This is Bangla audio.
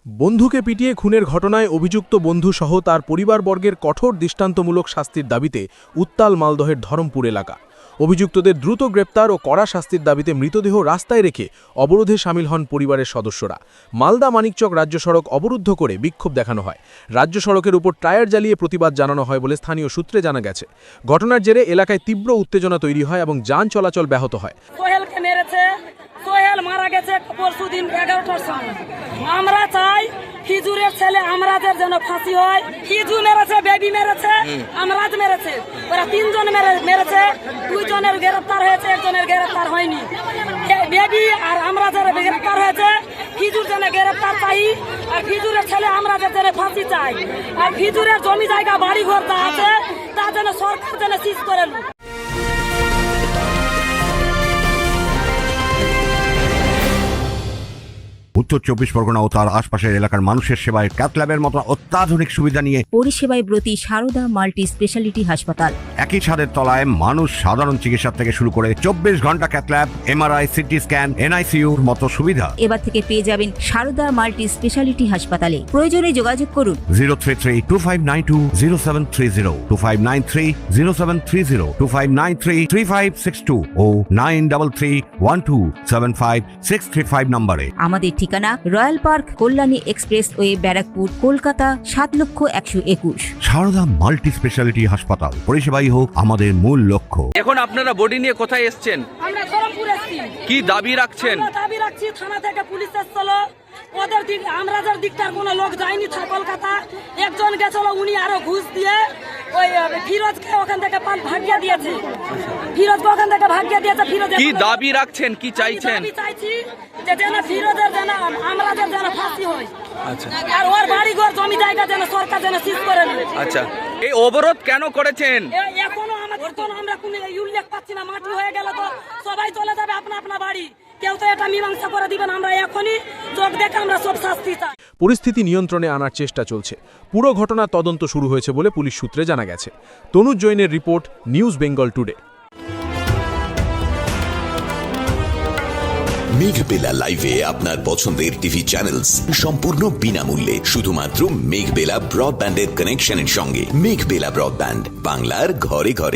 বন্ধুকে পিটিয়ে খুনের ঘটনায় অভিযুক্ত বন্ধুসহ তার পরিবারবর্গের কঠোর দৃষ্টান্তমূলক শাস্তির দাবিতে উত্তাল মালদহের ধরমপুর এলাকা। অভিযুক্তদের দ্রুত গ্রেপ্তার ও কড়া শাস্তির দাবিতে মৃতদেহ রাস্তায় রেখে অবরোধে সামিল হন পরিবারের সদস্যরা। মালদা মানিকচক রাজ্য সড়ক অবরুদ্ধ করে বিক্ষোভ দেখানো হয়। রাজ্য সড়কের উপর টায়ার জ্বালিয়ে প্রতিবাদ জানানো হয় বলে স্থানীয় সূত্রে জানা গেছে। ঘটনার জেরে এলাকায় তীব্র উত্তেজনা তৈরি হয় এবং যান চলাচল ব্যাহত হয়। সোহেল মারা গেছে পরশুদিন 11টার সময়। আমরা চাই খিজুরের ছেলে আমরাজের যেন ফাঁসি হয়। খিজু মেরেছে, বেবি মেরেছে, আমরাজ মেরেছে, ওরা তিনজন মেরেছে। দুইজনের গ্রেপ্তার হয়েছে, একজনের গ্রেপ্তার হয়নি। বেবি আর আমরাজের গ্রেপ্তার হয়েছে। খিজুর যেন গ্রেপ্তার চাই, আর খিজুরের ছেলে আমরাজের যেন ফাঁসি চাই। আর খিজুরের জমি জায়গা বাড়ি ঘর যা আছে তা যেন সরকার যেন সিজ করে। উত্তর 24 পরগনা ও তার আশপাশের এলাকার মানুষের সেবায় ক্যাথ ল্যাবের মতো অত্যাধুনিক সুবিধা নিয়ে পরিষেবায় ব্রতী সারদা মাল্টি স্পেশালিটি হাসপাতাল। একই ছাদের তলায় মানুষ সাধারণ চিকিৎসা থেকে শুরু করে 24 ঘন্টা cath lab, MRI, CT scan, এনআইসিইউর মতো সুবিধা এবার থেকে পেয়ে যাবেন সারদা মাল্টি স্পেশালিটি হাসপাতালে। প্রয়োজনে যোগাযোগ করুন 033-2592-0730, 2593-0730, 2593-3562 ও 9331275635 নম্বরে। আমাদের ঠিকানা royal park, Kalyani expressway, Barrackpore, Kolkata 7,01,21। Sarada multi speciality হাসপাতাল, পরিষেবাই হোক আমাদের মূল লক্ষ্য। এখন আপনারা বডি নিয়ে কোথায় এসেছেন? আমরা ধরমপুর এসেছি। কি দাবি রাখছেন? আমরা দাবি রাখছি থানা থেকে পুলিশ এসেছিল, ওদের দিক আমরাজের দিকটার কোনো লোক যায়নি। কলকাতা একজন গেছিল, উনি আরো ঘুষ দিয়ে ওই ফিরোজকে ওখান থেকে ভাগিয়ে দিয়েছে। ফিরোজকে ওখান থেকে ভাগিয়ে দিয়েছে। ফিরোজ কি দাবি রাখছেন, কি চাইছেন? আমি চাইছি যে যেন ফিরোজের যেন আমরাজের যেন ফাঁসি হয়। আচ্ছা, আর ওর বাড়ি ঘর জমি জায়গা যেন সরকার যেন সিজ করে নেয়। আচ্ছা, এই অবরোধ কেন করেছেন? এখনো আমাদের কোনো আমরা কোনো উল্লেখ পাচ্ছি না। মাটি হয়ে গেল তো সবাই চলে যাবে আপনা আপনা বাড়ি। কেউ তো এটা মীমাংসা করে দিবেন। আমরা এখনই চোখ দেখে আমরা সব শাস্তি চাই। পরিস্থিতি নিয়ন্ত্রণে আনার চেষ্টা চলছে। পুরো ঘটনার তদন্ত শুরু হয়েছে বলে পুলিশ সূত্রে জানা গেছে। তনুজ জৈনের report, news Bengal today. Meghbela লাইভে আপনার পছন্দের টিভি চ্যানেলস সম্পূর্ণ বিনামূল্যে, শুধুমাত্র মেঘবেলা ব্রডব্যান্ডের কানেকশনের সঙ্গে। মেঘবেলা ব্রডব্যান্ড, বাংলার ঘরে ঘরে।